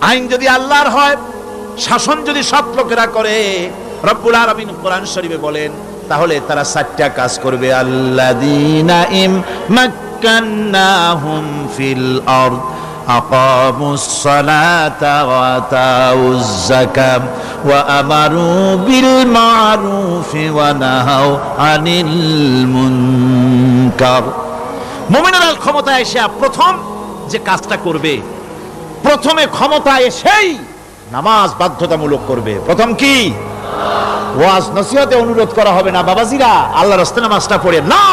আইন যদি আল্লাহর হয়, শাসন যদি সৎ লোকেরা করে, রব্বুল আলামিন কোরআন শরীফে বলেন, তাহলে তারা 4টা কাজ করবে। আল্লাযীনা মাক্কান্নাহুম ফিল আরদ আকামুস সালাতা ওয়া আতাউজ যাকাত ওয়া আমারু বিল মা'রুফি ওয়া নাহাউ আনিল মুনকার। মুমিনেরা ক্ষমতায় এসে প্রথম যে কাজটা করবে, প্রথমে ক্ষমতায় এসেই নামাজ বাধ্যতামূলক করবে। প্রথম কি? ওয়াজ নসিহতে অনুরোধ করা হবে না, বাবাজিরা আল্লাহর রাস্তায় নামাজটা পড়ে না।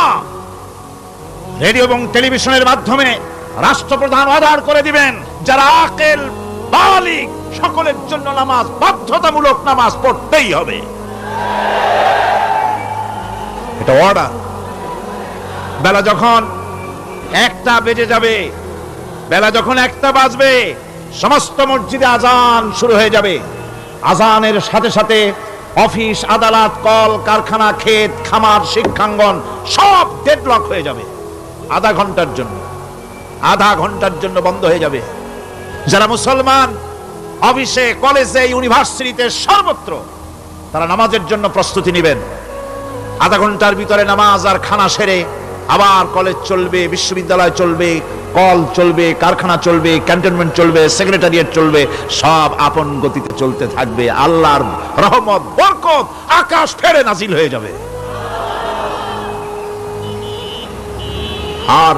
রেডিও এবং টেলিভিশনের মাধ্যমে রাষ্ট্রপ্রধান অর্ডার করে দিবেন, যারা আকেল বালিগ সকলের জন্য নামাজ বাধ্যতামূলক, নামাজ পড়তেই হবে, এটা অর্ডার। বেলা যখন 1টা বেজে যাবে, বেলা যখন 1টা বাজবে, সমস্ত মসজিদে আজান শুরু হয়ে যাবে। আজানের সাথে সাথে অফিস, আদালত, কল কারখানা, ক্ষেত খামার, শিক্ষাঙ্গন সব ডেডলক হয়ে যাবে। আধা ঘন্টার জন্য বন্ধ হয়ে যাবে। যারা মুসলমান অফিসে, কলেজে, ইউনিভার্সিটিতে, সর্বত্র তারা নামাজের জন্য প্রস্তুতি নেবেন। আধা ঘন্টার ভিতরে নামাজ আর খানা সেরে আবার কলেজ চলবে, বিশ্ববিদ্যালয় চলবে, কল চলবে, কারখানা চলবে, ক্যান্টনমেন্ট চলবে, সেক্রেটারিয়েট চলবে, সব আপন গতিতে চলতে থাকবে। আল্লাহর রহমত, বরকত আকাশ ফেরে নাজিল হয়ে যাবে। আর